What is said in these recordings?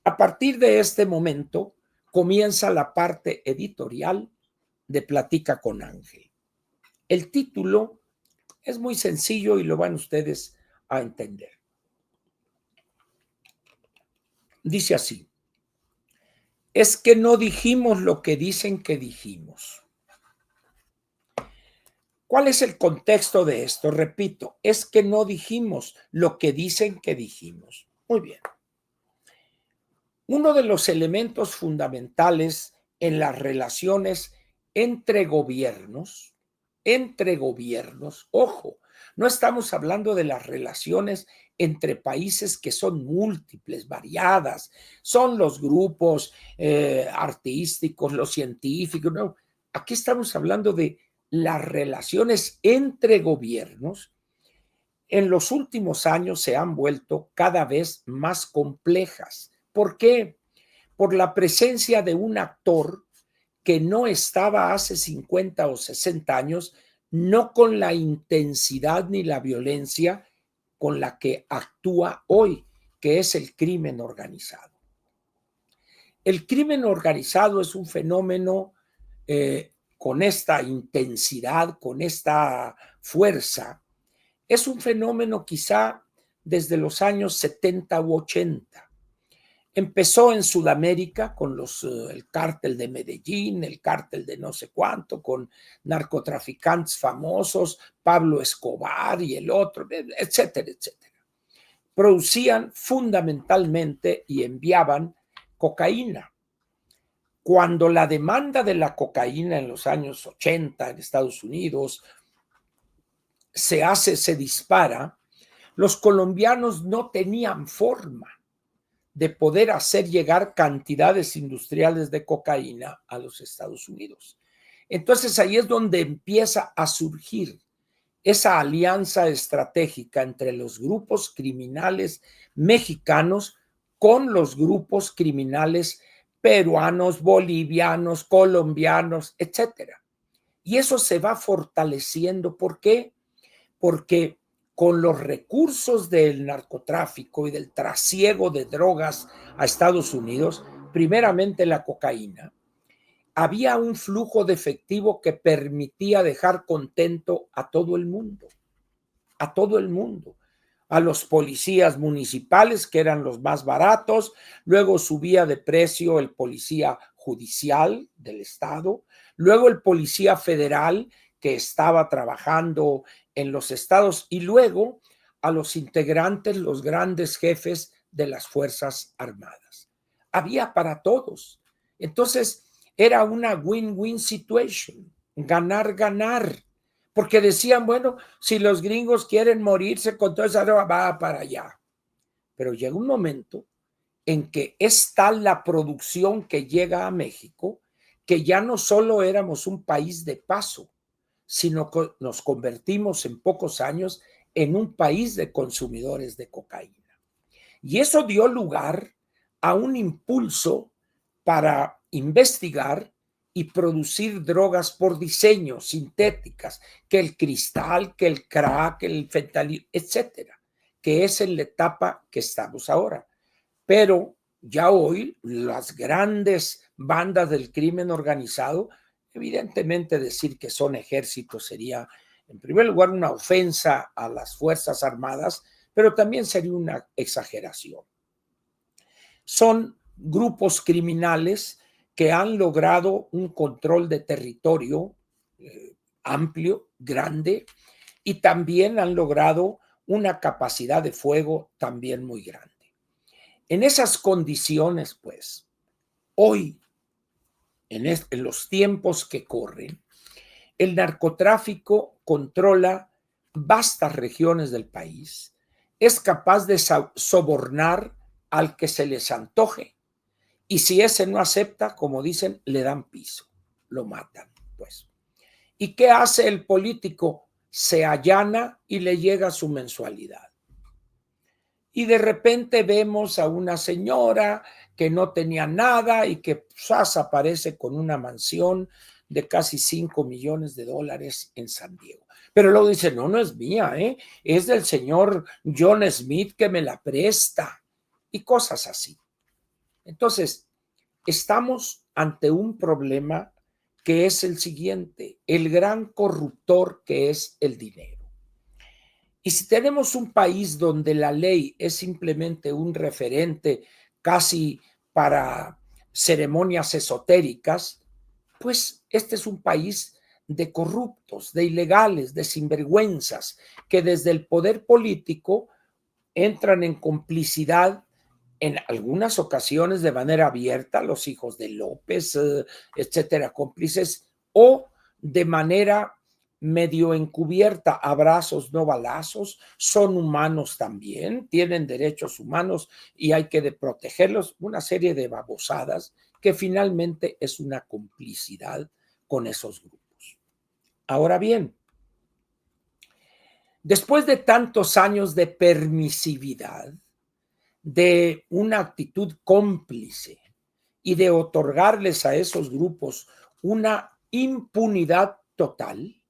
A partir de este momento comienza la parte editorial de Platica con Ángel. El título es muy sencillo y lo van ustedes a entender. Dice así: es que no dijimos lo que dicen que dijimos. ¿Cuál es el contexto de esto? Repito, es que no dijimos lo que dicen que dijimos. Muy bien. Uno de los elementos fundamentales en las relaciones entre gobiernos, ojo, no estamos hablando de las relaciones entre países que son múltiples, variadas, son los grupos artísticos, los científicos, no. Aquí estamos hablando de las relaciones entre gobiernos. En los últimos años se han vuelto cada vez más complejas. ¿Por qué? Por la presencia de un actor que no estaba hace 50 o 60 años, no con la intensidad ni la violencia con la que actúa hoy, que es el crimen organizado. El crimen organizado es un fenómeno con esta intensidad, con esta fuerza. Es un fenómeno quizá desde los años 70 u 80. Empezó en Sudamérica con el cártel de Medellín, el cártel de no sé cuánto, con narcotraficantes famosos, Pablo Escobar y el otro, etcétera, etcétera. Producían fundamentalmente y enviaban cocaína. Cuando la demanda de la cocaína en los años 80 en Estados Unidos se dispara, los colombianos no tenían forma de poder hacer llegar cantidades industriales de cocaína a los Estados Unidos. Entonces ahí es donde empieza a surgir esa alianza estratégica entre los grupos criminales mexicanos con los grupos criminales peruanos, bolivianos, colombianos, etcétera. Y eso se va fortaleciendo. ¿Por qué? Porque con los recursos del narcotráfico y del trasiego de drogas a Estados Unidos, primeramente la cocaína, había un flujo de efectivo que permitía dejar contento a todo el mundo, a los policías municipales, que eran los más baratos, luego subía de precio el policía judicial del estado, luego el policía federal que estaba trabajando en los estados y luego a los integrantes, los grandes jefes de las Fuerzas Armadas. Había para todos. Entonces era una win-win situation, ganar, ganar. Porque decían, bueno, si los gringos quieren morirse con toda esa droga, va para allá. Pero llega un momento en que es tal la producción que llega a México que ya no solo éramos un país de paso, sino que nos convertimos en pocos años en un país de consumidores de cocaína. Y eso dio lugar a un impulso para investigar y producir drogas por diseño, sintéticas, que el cristal, que el crack, el fentanil, etcétera, que es en la etapa que estamos ahora. Pero ya hoy las grandes bandas del crimen organizado, evidentemente decir que son ejércitos sería, en primer lugar, una ofensa a las Fuerzas Armadas, pero también sería una exageración. Son grupos criminales que han logrado un control de territorio amplio, grande, y también han logrado una capacidad de fuego también muy grande. En esas condiciones, pues, hoy, en los tiempos que corren, el narcotráfico controla vastas regiones del país, es capaz de sobornar al que se les antoje, y si ese no acepta, como dicen, le dan piso, lo matan, pues. ¿Y qué hace el político? Se allana y le llega su mensualidad. Y de repente vemos a una señora que no tenía nada y que aparece con una mansión de casi 5 millones de dólares en San Diego. Pero luego dice, no, no es mía, es del señor John Smith que me la presta y cosas así. Entonces, estamos ante un problema que es el siguiente, el gran corruptor que es el dinero. Y si tenemos un país donde la ley es simplemente un referente casi para ceremonias esotéricas, pues este es un país de corruptos, de ilegales, de sinvergüenzas, que desde el poder político entran en complicidad en algunas ocasiones de manera abierta, los hijos de López, etcétera, cómplices, o de manera medio encubierta, abrazos, no balazos, son humanos también, tienen derechos humanos y hay que protegerlos, una serie de babosadas que finalmente es una complicidad con esos grupos. Ahora bien, después de tantos años de permisividad, de una actitud cómplice y de otorgarles a esos grupos una impunidad total,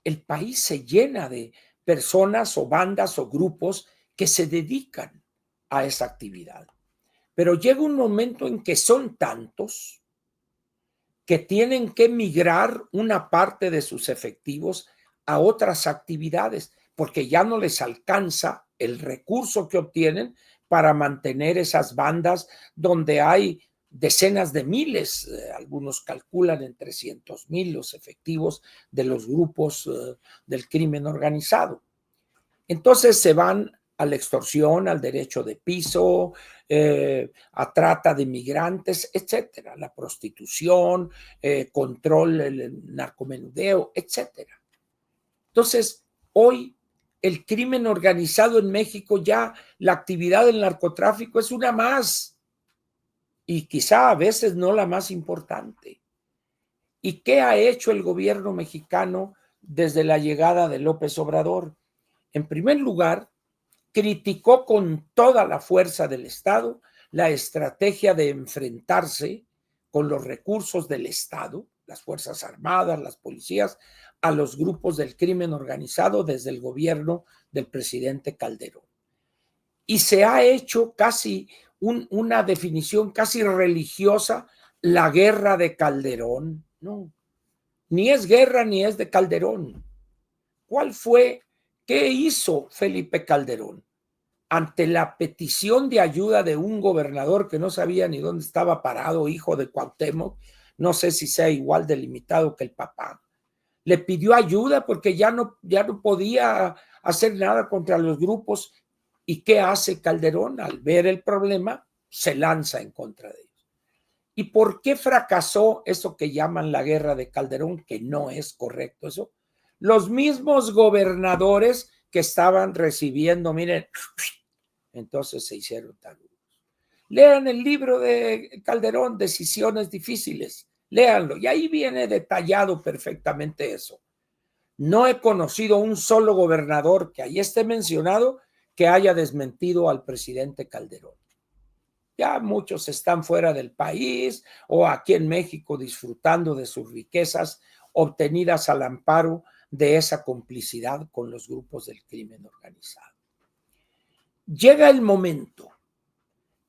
el país se llena de personas o bandas o grupos que se dedican a esa actividad. Pero llega un momento en que son tantos que tienen que migrar una parte de sus efectivos a otras actividades, porque ya no les alcanza el recurso que obtienen para mantener esas bandas donde hay decenas de miles, algunos calculan en 300,000 los efectivos de los grupos del crimen organizado. Entonces se van a la extorsión, al derecho de piso, a trata de migrantes, etcétera, la prostitución, control, el narcomenudeo, etcétera. Entonces, hoy el crimen organizado en México, ya la actividad del narcotráfico es una más y quizá a veces no la más importante. ¿Y qué ha hecho el gobierno mexicano desde la llegada de López Obrador? En primer lugar, criticó con toda la fuerza del Estado la estrategia de enfrentarse con los recursos del Estado, las Fuerzas Armadas, las policías, a los grupos del crimen organizado desde el gobierno del presidente Calderón. Y se ha hecho casi una definición casi religiosa, la guerra de Calderón. No, ni es guerra ni es de Calderón. ¿Cuál fue? ¿Qué hizo Felipe Calderón? Ante la petición de ayuda de un gobernador que no sabía ni dónde estaba parado, hijo de Cuauhtémoc, no sé si sea igual de limitado que el papá, le pidió ayuda porque ya no podía hacer nada contra los grupos. ¿Y qué hace Calderón? Al ver el problema, se lanza en contra de ellos. ¿Y por qué fracasó eso que llaman la guerra de Calderón? Que no es correcto eso. Los mismos gobernadores que estaban recibiendo, miren, entonces se hicieron tarudos. Lean el libro de Calderón, Decisiones Difíciles, léanlo, y ahí viene detallado perfectamente eso. No he conocido un solo gobernador que ahí esté mencionado que haya desmentido al presidente Calderón. Ya muchos están fuera del país o aquí en México disfrutando de sus riquezas obtenidas al amparo de esa complicidad con los grupos del crimen organizado. Llega el momento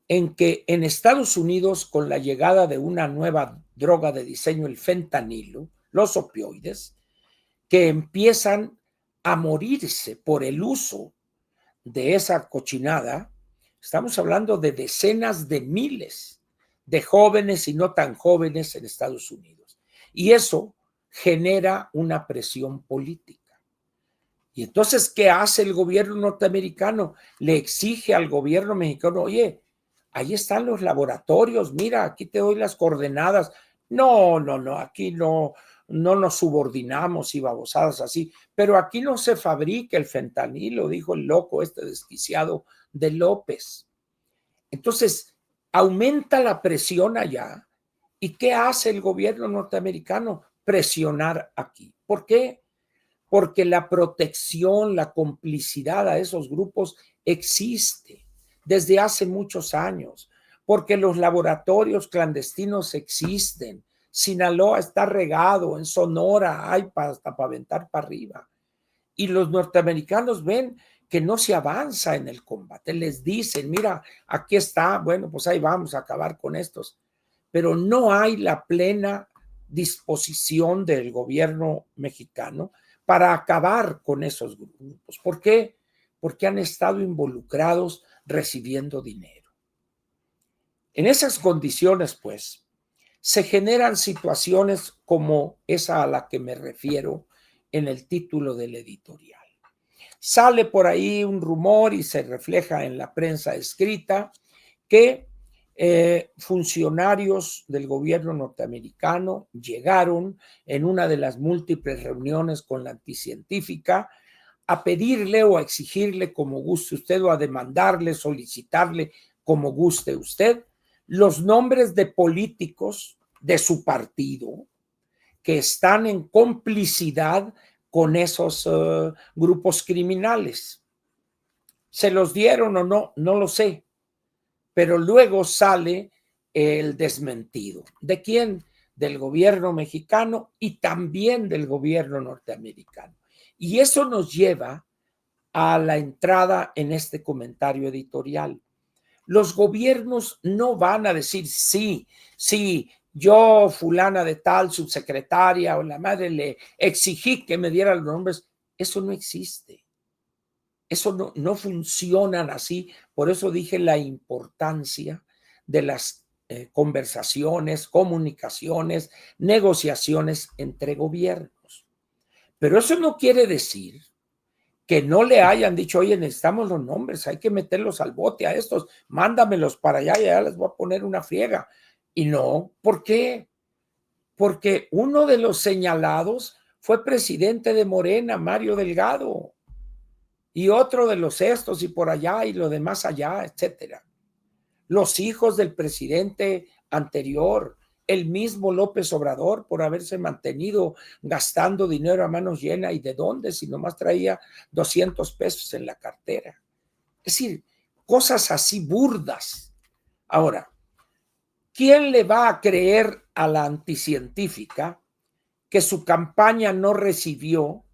en que en Estados Unidos, con la llegada de una nueva droga de diseño, el fentanilo, los opioides, que empiezan a morirse por el uso de esa cochinada, estamos hablando de decenas de miles de jóvenes y no tan jóvenes en Estados Unidos. Y eso genera una presión política. Y entonces, ¿qué hace el gobierno norteamericano? Le exige al gobierno mexicano, oye, ahí están los laboratorios, mira, aquí te doy las coordenadas. No, aquí no nos subordinamos y babosadas así, pero aquí no se fabrica el fentanilo, dijo el loco este desquiciado de López. Entonces, aumenta la presión allá. ¿Y qué hace el gobierno norteamericano? Presionar aquí. ¿Por qué? Porque la protección, la complicidad a esos grupos existe desde hace muchos años, porque los laboratorios clandestinos existen. Sinaloa está regado, en Sonora hay hasta para aventar para arriba. Y los norteamericanos ven que no se avanza en el combate. Les dicen, mira, aquí está, bueno, pues ahí vamos a acabar con estos. Pero no hay la plena disposición del gobierno mexicano para acabar con esos grupos. ¿Por qué? Porque han estado involucrados recibiendo dinero. En esas condiciones, pues, se generan situaciones como esa a la que me refiero en el título del editorial. Sale por ahí un rumor y se refleja en la prensa escrita que funcionarios del gobierno norteamericano llegaron en una de las múltiples reuniones con la anticientífica a pedirle o a exigirle como guste usted o a demandarle, solicitarle como guste usted los nombres de políticos de su partido que están en complicidad con esos grupos criminales. ¿Se los dieron o no? No lo sé. Pero luego sale el desmentido. ¿De quién? Del gobierno mexicano y también del gobierno norteamericano. Y eso nos lleva a la entrada en este comentario editorial. Los gobiernos no van a decir sí, sí, yo fulana de tal, subsecretaria o la madre le exigí que me diera los nombres. Eso no existe. Eso no funcionan así. Por eso dije la importancia de las conversaciones, comunicaciones, negociaciones entre gobiernos. Pero eso no quiere decir que no le hayan dicho, oye, necesitamos los nombres, hay que meterlos al bote a estos, mándamelos para allá y ya les voy a poner una friega. Y no, ¿por qué? Porque uno de los señalados fue presidente de Morena, Mario Delgado, y otro de los estos y por allá y lo demás allá, etcétera. Los hijos del presidente anterior, el mismo López Obrador por haberse mantenido gastando dinero a manos llenas. ¿Y de dónde? Si nomás traía 200 pesos en la cartera. Es decir, cosas así burdas. Ahora, ¿quién le va a creer a la anticientífica que su campaña no recibió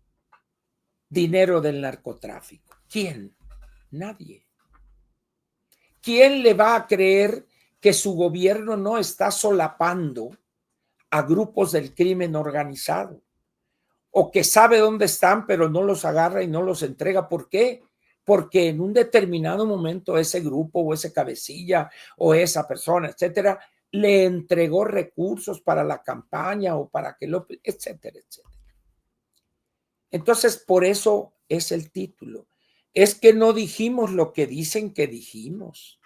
dinero del narcotráfico? ¿Quién? Nadie. ¿Quién le va a creer que su gobierno no está solapando a grupos del crimen organizado? O que sabe dónde están, pero no los agarra y no los entrega. ¿Por qué? Porque en un determinado momento ese grupo o ese cabecilla o esa persona, etcétera, le entregó recursos para la campaña o para que lo, etcétera, etcétera. Entonces, por eso es el título. Es que no dijimos lo que dicen que dijimos.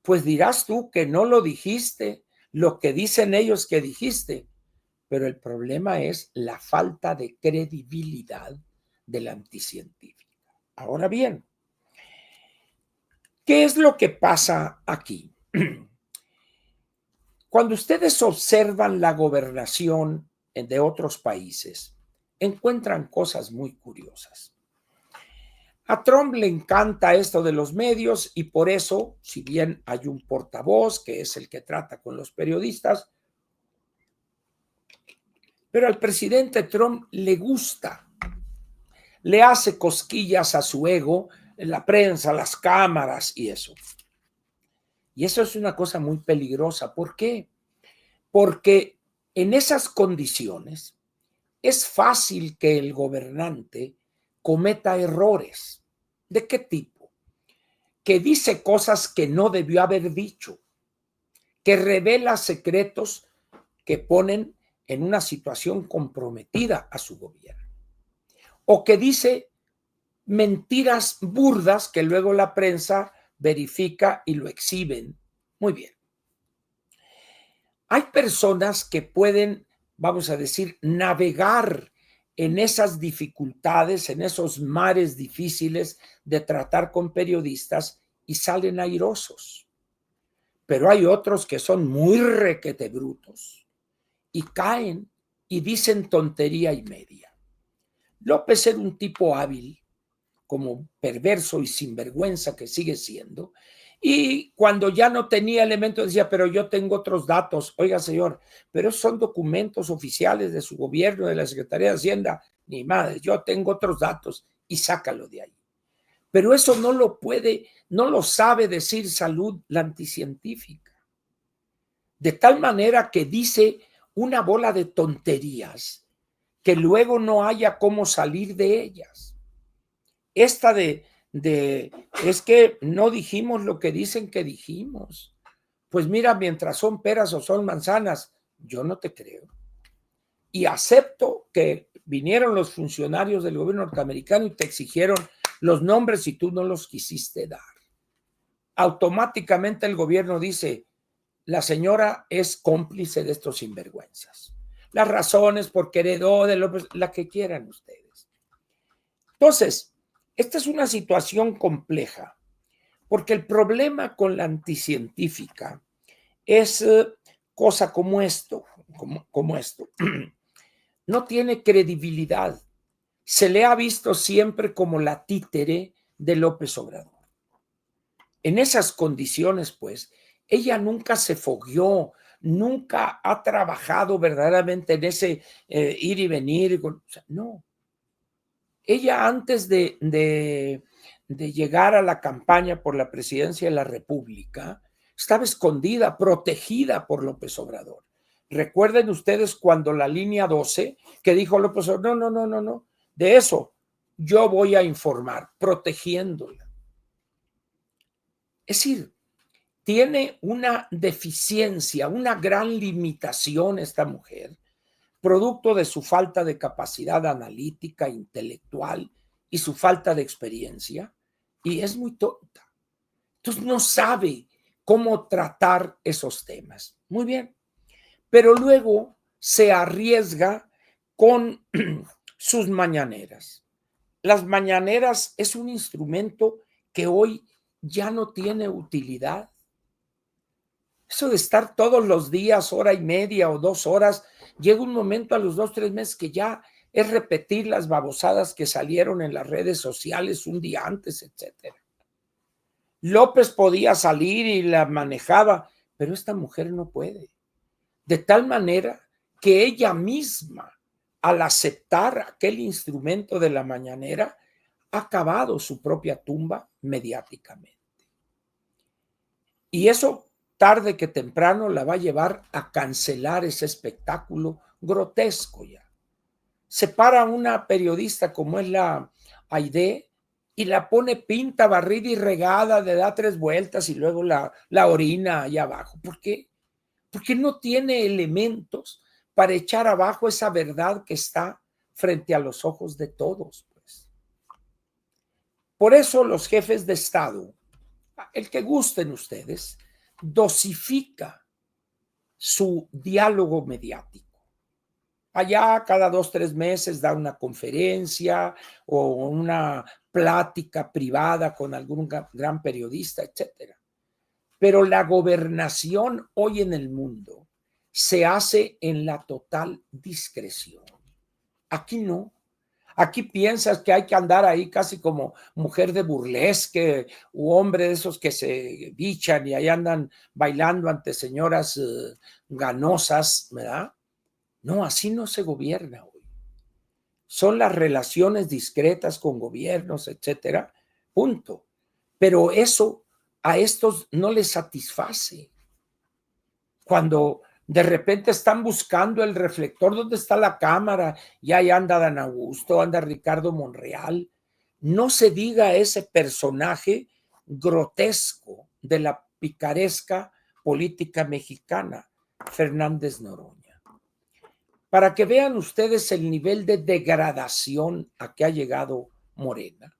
Pues dirás tú que no lo dijiste, lo que dicen ellos que dijiste, pero el problema es la falta de credibilidad de la anticientífica. Ahora bien, ¿qué es lo que pasa aquí? Cuando ustedes observan la gobernación de otros países, encuentran cosas muy curiosas. A Trump le encanta esto de los medios y por eso, si bien hay un portavoz que es el que trata con los periodistas, pero al presidente Trump le gusta, le hace cosquillas a su ego, en la prensa, las cámaras y eso. Y eso es una cosa muy peligrosa. ¿Por qué? Porque en esas condiciones es fácil que el gobernante cometa errores. ¿De qué tipo? Que dice cosas que no debió haber dicho, que revela secretos que ponen en una situación comprometida a su gobierno, o que dice mentiras burdas que luego la prensa verifica y lo exhiben. Muy bien. Hay personas que pueden, vamos a decir, navegar en esas dificultades, en esos mares difíciles de tratar con periodistas y salen airosos. Pero hay otros que son muy requetebrutos y caen y dicen tontería y media. López era un tipo hábil, como perverso y sinvergüenza que sigue siendo, y cuando ya no tenía elementos decía, pero yo tengo otros datos. Oiga, señor, pero son documentos oficiales de su gobierno, de la Secretaría de Hacienda. Ni madre, yo tengo otros datos y sácalo de ahí. Pero eso no lo puede, no lo sabe decir Salud, la anticientífica. De tal manera que dice una bola de tonterías que luego no haya cómo salir de ellas. Esta es que no dijimos lo que dicen que dijimos. Pues mira, mientras son peras o son manzanas, yo no te creo. Y acepto que vinieron los funcionarios del gobierno norteamericano y te exigieron los nombres y tú no los quisiste dar. Automáticamente el gobierno dice, la señora es cómplice de estos sinvergüenzas. Las razones porque heredó de López, la que quieran ustedes. Entonces, esta es una situación compleja, porque el problema con la anticientífica es cosa como esto, como esto. No tiene credibilidad. Se le ha visto siempre como la títere de López Obrador. En esas condiciones, pues, ella nunca se fogueó, nunca ha trabajado verdaderamente en ese ir y venir. O sea, no. Ella antes de llegar a la campaña por la presidencia de la República, estaba escondida, protegida por López Obrador. Recuerden ustedes cuando la línea 12, que dijo López Obrador, no, de eso yo voy a informar, protegiéndola. Es decir, tiene una deficiencia, una gran limitación esta mujer, producto de su falta de capacidad analítica, intelectual y su falta de experiencia, y es muy tonta. Entonces no sabe cómo tratar esos temas. Muy bien, pero luego se arriesga con sus mañaneras. Las mañaneras es un instrumento que hoy ya no tiene utilidad. Eso de estar todos los días, hora y media o 2 horas, llega un momento a los 2, 3 meses que ya es repetir las babosadas que salieron en las redes sociales un día antes, etcétera. López podía salir y la manejaba, pero esta mujer no puede. De tal manera que ella misma, al aceptar aquel instrumento de la mañanera, ha cavado su propia tumba mediáticamente. Y eso tarde que temprano la va a llevar a cancelar ese espectáculo grotesco ya. Se para una periodista como es la Aide y la pone pinta, barrida y regada, le da 3 vueltas y luego la orina allá abajo. ¿Por qué? Porque no tiene elementos para echar abajo esa verdad que está frente a los ojos de todos, pues. Por eso los jefes de Estado, el que gusten ustedes, dosifica su diálogo mediático. Allá cada 2, 3 meses da una conferencia o una plática privada con algún gran periodista, etcétera. Pero la gobernación hoy en el mundo se hace en la total discreción. Aquí no. Aquí piensas que hay que andar ahí casi como mujer de burlesque u hombre de esos que se bichan y ahí andan bailando ante señoras ganosas, ¿verdad? No, así no se gobierna hoy. Son las relaciones discretas con gobiernos, etcétera, punto. Pero eso a estos no les satisface. Cuando de repente están buscando el reflector, ¿dónde está la cámara? Y ahí anda Dan Augusto, anda Ricardo Monreal. No se diga ese personaje grotesco de la picaresca política mexicana, Fernández Noroña. Para que vean ustedes el nivel de degradación a que ha llegado Morena.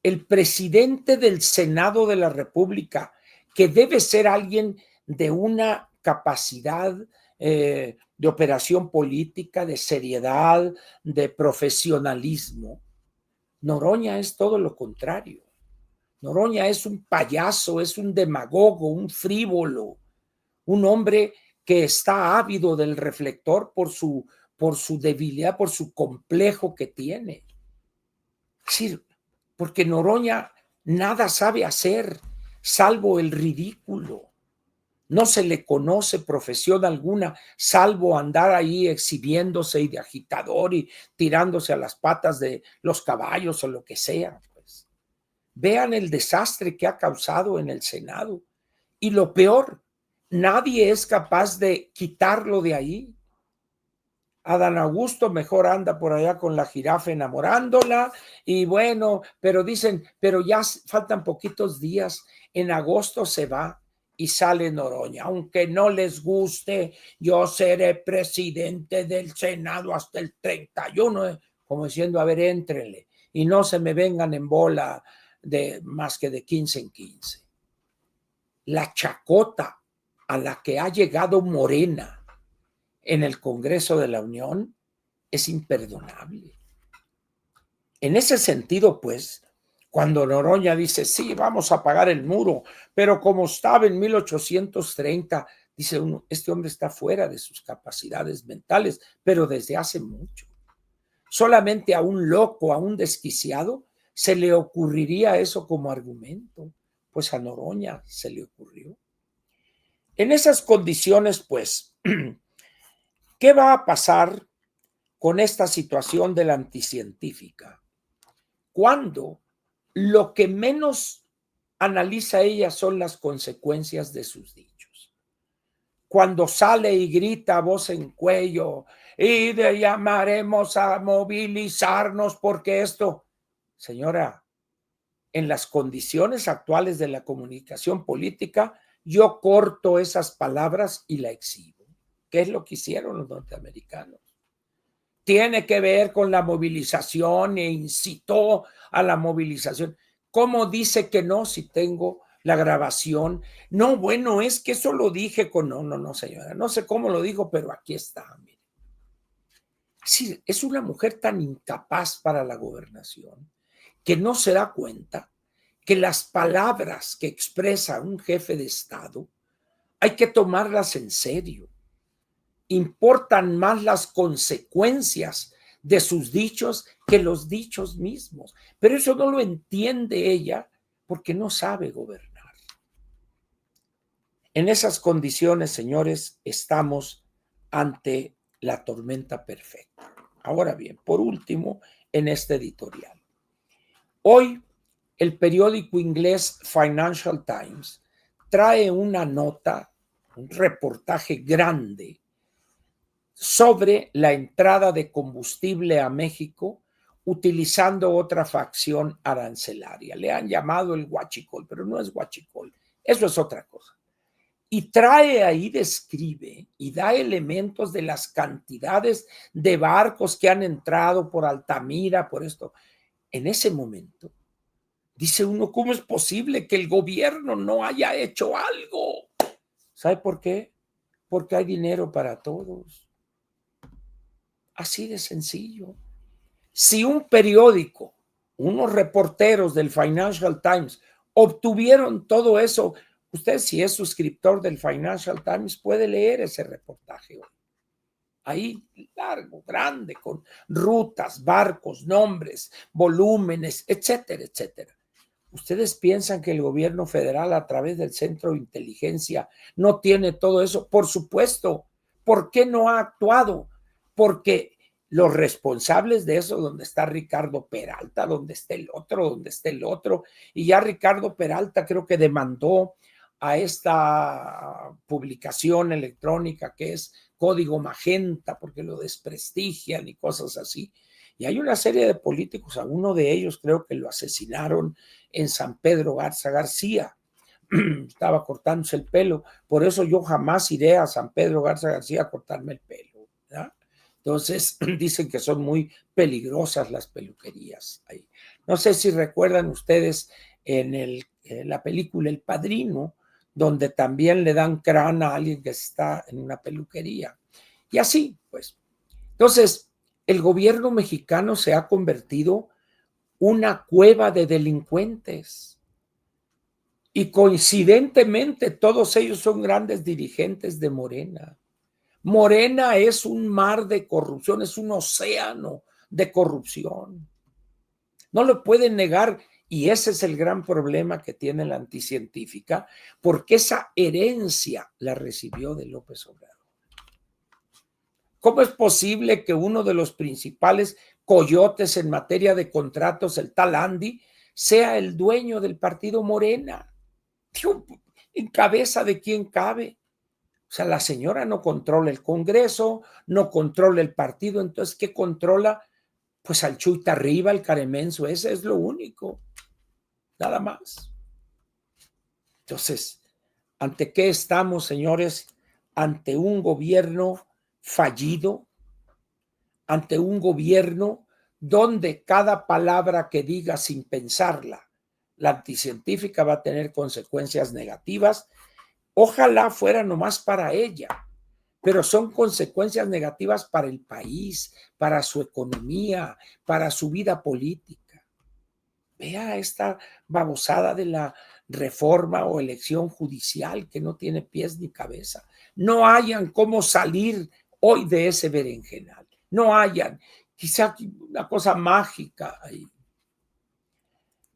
El presidente del Senado de la República, que debe ser alguien de una capacidad de operación política, de seriedad, de profesionalismo. Noroña es todo lo contrario. Noroña es un payaso, es un demagogo, un frívolo, un hombre que está ávido del reflector por su debilidad, por su complejo que tiene. Es decir, porque Noroña nada sabe hacer, salvo el ridículo. No se le conoce profesión alguna, salvo andar ahí exhibiéndose y de agitador y tirándose a las patas de los caballos o lo que sea, pues. Vean el desastre que ha causado en el Senado. Y lo peor, nadie es capaz de quitarlo de ahí. Adán Augusto mejor anda por allá con la jirafa enamorándola y bueno, pero dicen, pero ya faltan poquitos días, en agosto se va y sale Noroña. Aunque no les guste, yo seré presidente del Senado hasta el 31, como diciendo, a ver, éntrenle y no se me vengan en bola de más que de 15 en 15. La chacota a la que ha llegado Morena en el Congreso de la Unión es imperdonable. En ese sentido, pues, cuando Noroña dice, sí, vamos a pagar el muro, pero como estaba en 1830, dice uno, este hombre está fuera de sus capacidades mentales, pero desde hace mucho. Solamente a un loco, a un desquiciado, se le ocurriría eso como argumento, pues a Noroña se le ocurrió. En esas condiciones, pues, ¿qué va a pasar con esta situación de la anticientífica? Cuando lo que menos analiza ella son las consecuencias de sus dichos. Cuando sale y grita a voz en cuello, y de llamaremos a movilizarnos porque esto, señora, en las condiciones actuales de la comunicación política, yo corto esas palabras y la exhibo. ¿Qué es lo que hicieron los norteamericanos? Tiene que ver con la movilización e incitó a la movilización. ¿Cómo dice que no si tengo la grabación? No, bueno, es que eso lo dije con... No, señora, no sé cómo lo dijo, pero aquí está. Mire. Sí, es una mujer tan incapaz para la gobernación que no se da cuenta que las palabras que expresa un jefe de Estado hay que tomarlas en serio. Importan más las consecuencias de sus dichos que los dichos mismos. Pero eso no lo entiende ella porque no sabe gobernar. En esas condiciones, señores, estamos ante la tormenta perfecta. Ahora bien, por último, en este editorial. Hoy, el periódico inglés Financial Times trae una nota, un reportaje grande sobre la entrada de combustible a México utilizando otra facción arancelaria. Le han llamado el huachicol, pero no es huachicol, eso es otra cosa. Y trae ahí, describe y da elementos de las cantidades de barcos que han entrado por Altamira, por esto. En ese momento, dice uno, ¿cómo es posible que el gobierno no haya hecho algo? ¿Sabe por qué? Porque hay dinero para todos. Así de sencillo. Si un periódico, unos reporteros del Financial Times obtuvieron todo eso, usted si es suscriptor del Financial Times puede leer ese reportaje hoy. Ahí largo, grande, con rutas, barcos, nombres, volúmenes, etcétera, etcétera. ¿Ustedes piensan que el gobierno federal a través del Centro de Inteligencia no tiene todo eso? Por supuesto. ¿Por qué no ha actuado? Porque los responsables de eso, donde está Ricardo Peralta, donde está el otro, y ya Ricardo Peralta creo que demandó a esta publicación electrónica que es Código Magenta porque lo desprestigian y cosas así. Y hay una serie de políticos, a uno de ellos creo que lo asesinaron en San Pedro Garza García. Estaba cortándose el pelo, por eso yo jamás iré a San Pedro Garza García a cortarme el pelo, ¿verdad? Entonces dicen que son muy peligrosas las peluquerías ahí. No sé si recuerdan ustedes en la película El Padrino, donde también le dan cráneo a alguien que está en una peluquería. Y así, pues. Entonces, el gobierno mexicano se ha convertido una cueva de delincuentes. Y coincidentemente todos ellos son grandes dirigentes de Morena. Morena es un mar de corrupción, es un océano de corrupción. No lo pueden negar y ese es el gran problema que tiene la anticientífica, porque esa herencia la recibió de López Obrador. ¿Cómo es posible que uno de los principales coyotes en materia de contratos, el tal Andy, sea el dueño del partido Morena. Digo, ¿en cabeza de quién cabe? O sea, la señora no controla el Congreso, no controla el partido, entonces, ¿qué controla? Pues al Chuita arriba, al Caremenso, ese es lo único, nada más. Entonces, ¿ante qué estamos, señores? Ante un gobierno fallido, ante un gobierno donde cada palabra que diga sin pensarla, la anticientífica va a tener consecuencias negativas. Ojalá fuera nomás para ella, pero son consecuencias negativas para el país, para su economía, para su vida política. Vea esta babosada de la reforma o elección judicial que no tiene pies ni cabeza. No hayan cómo salir hoy de ese berenjenal. No hayan. Quizá una cosa mágica ahí.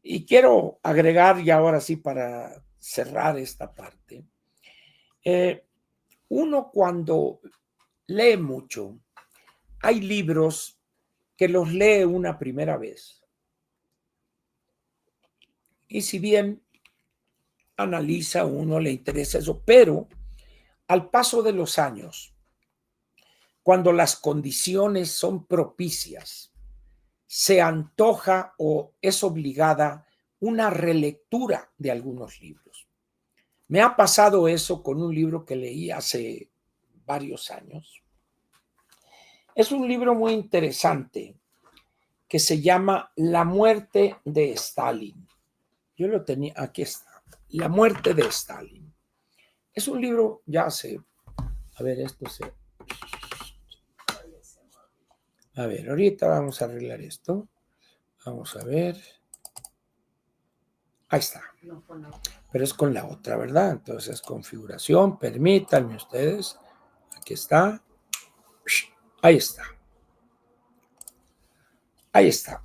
Y quiero agregar, y ahora sí para cerrar esta parte, uno cuando lee mucho, hay libros que los lee una primera vez. Y si bien analiza uno, le interesa eso, pero al paso de los años, cuando las condiciones son propicias, se antoja o es obligada una relectura de algunos libros. Me ha pasado eso con un libro que leí hace varios años. Es un libro muy interesante que se llama La muerte de Stalin. Yo lo tenía, aquí está, La muerte de Stalin. Es un libro, ya sé, a ver, esto se... A ver, ahorita vamos a arreglar esto. Vamos a ver. Ahí está. Pero es con la otra, ¿verdad? Entonces, configuración, permítanme ustedes. Aquí está. Ahí está. Ahí está.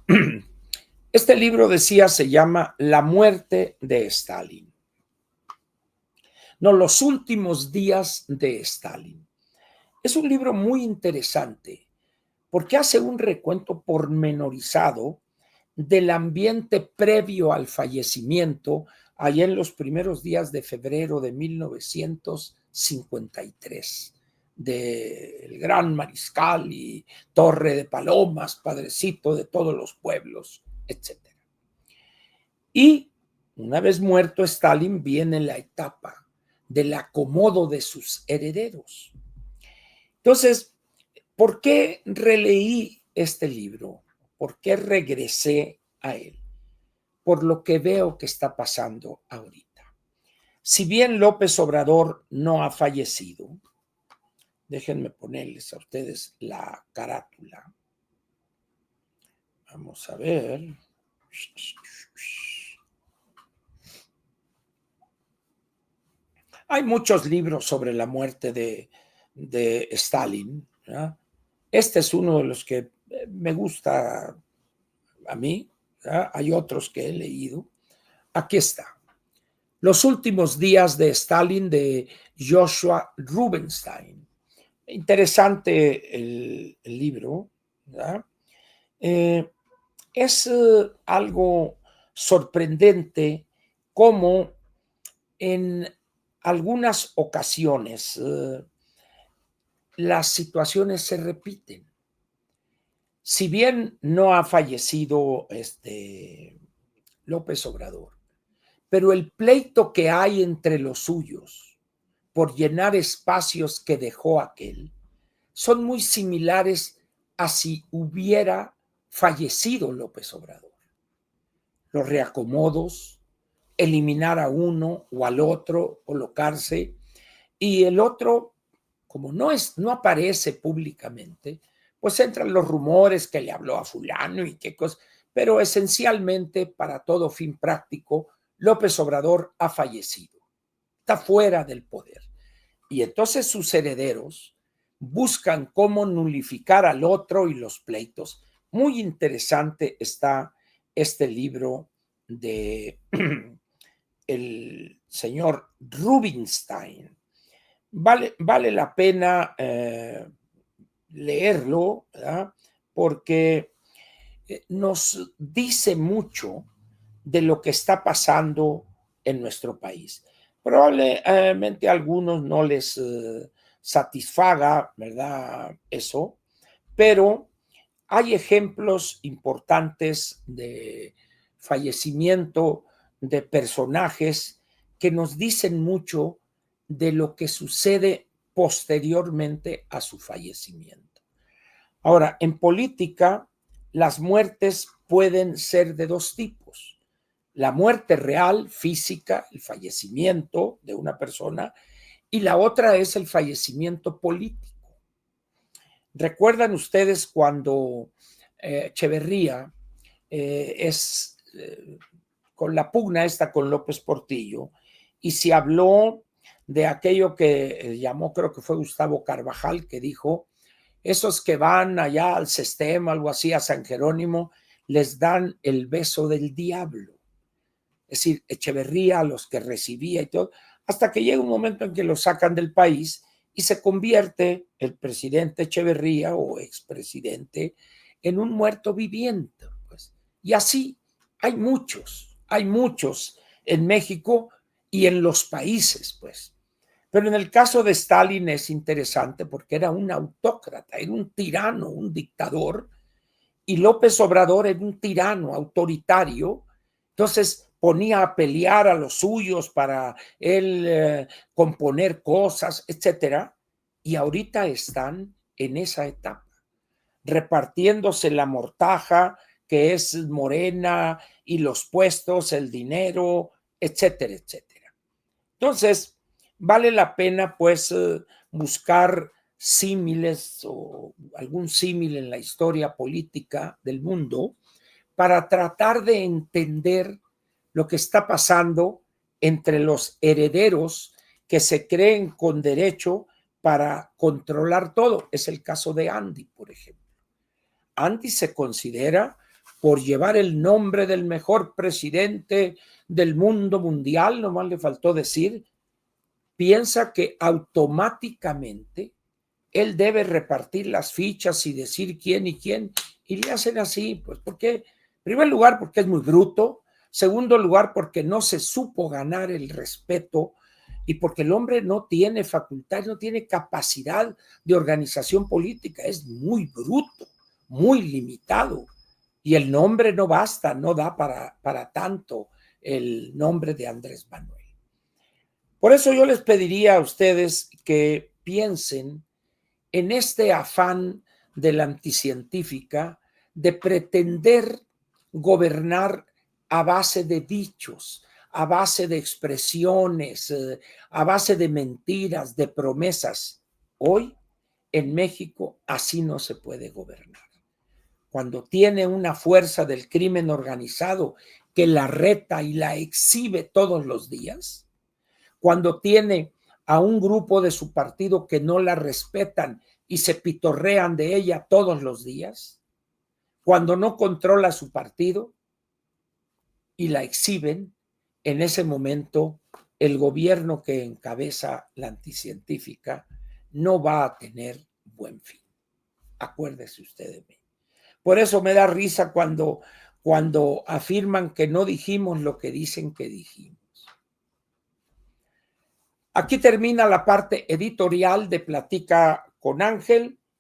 Este libro, decía, se llama La muerte de Stalin. No, los últimos días de Stalin. Es un libro muy interesante porque hace un recuento pormenorizado del ambiente previo al fallecimiento allá en los primeros días de febrero de 1953 del gran mariscal y Torre de Palomas, padrecito de todos los pueblos, etc. Y una vez muerto Stalin, viene la etapa del acomodo de sus herederos. Entonces, ¿por qué releí este libro? ¿Por qué regresé a él? Por lo que veo que está pasando ahorita. Si bien López Obrador no ha fallecido, déjenme ponerles a ustedes la carátula. Vamos a ver. Hay muchos libros sobre la muerte de Stalin, ¿verdad? Este es uno de los que me gusta a mí, ¿verdad? Hay otros que he leído. Aquí está. Los últimos días de Stalin, de Joshua Rubinstein. Interesante el libro, ¿verdad? Es algo sorprendente cómo en algunas ocasiones las situaciones se repiten. Si bien no ha fallecido López Obrador, pero el pleito que hay entre los suyos por llenar espacios que dejó aquel son muy similares a si hubiera fallecido López Obrador. Los reacomodos, eliminar a uno o al otro, colocarse, y el otro, como no aparece públicamente, pues entran los rumores que le habló a fulano y qué cosas, pero esencialmente, para todo fin práctico, López Obrador ha fallecido, está fuera del poder. Y entonces sus herederos buscan cómo nulificar al otro y los pleitos. Muy interesante está este libro de el señor Rubinstein. Vale la pena leerlo, ¿verdad? Porque nos dice mucho de lo que está pasando en nuestro país. Probablemente a algunos no les satisfaga, ¿verdad? Eso, pero hay ejemplos importantes de fallecimiento de personajes que nos dicen mucho de lo que sucede posteriormente a su fallecimiento. Ahora, en política, las muertes pueden ser de dos tipos. La muerte real, física, el fallecimiento de una persona, y la otra es el fallecimiento político. ¿Recuerdan ustedes cuando Echeverría con la pugna esta con López Portillo y se habló de aquello que llamó, creo que fue Gustavo Carvajal, que dijo, esos que van allá al sistema, algo así, a San Jerónimo, les dan el beso del diablo? Es decir, Echeverría, los que recibía y todo, hasta que llega un momento en que lo sacan del país y se convierte el presidente Echeverría o expresidente en un muerto viviente. Pues. Y así hay muchos en México y en los países, pues. Pero en el caso de Stalin es interesante porque era un autócrata, era un tirano, un dictador, y López Obrador era un tirano autoritario. Entonces ponía a pelear a los suyos para él componer cosas, etcétera. Y ahorita están en esa etapa, repartiéndose la mortaja que es Morena y los puestos, el dinero, etcétera, etcétera. Entonces, vale la pena pues buscar símiles o algún símil en la historia política del mundo para tratar de entender lo que está pasando entre los herederos que se creen con derecho para controlar todo. Es el caso de Andy, por ejemplo. Andy se considera, por llevar el nombre del mejor presidente del mundo mundial, nomás le faltó decir, piensa que automáticamente él debe repartir las fichas y decir quién y quién, y le hacen así, pues porque, en primer lugar, porque es muy bruto, segundo lugar, porque no se supo ganar el respeto y porque el hombre no tiene facultad, no tiene capacidad de organización política, es muy bruto, muy limitado, y el nombre no basta, no da para tanto el nombre de Andrés Manuel. Por eso yo les pediría a ustedes que piensen en este afán de la anticientífica de pretender gobernar a base de dichos, a base de expresiones, a base de mentiras, de promesas. Hoy en México así no se puede gobernar. Cuando tiene una fuerza del crimen organizado que la reta y la exhibe todos los días, cuando tiene a un grupo de su partido que no la respetan y se pitorrean de ella todos los días, cuando no controla su partido y la exhiben, en ese momento el gobierno que encabeza la anticientífica no va a tener buen fin. Acuérdese usted de mí. Por eso me da risa cuando afirman que no dijimos lo que dicen que dijimos. Aquí termina la parte editorial de Platica con Ángel.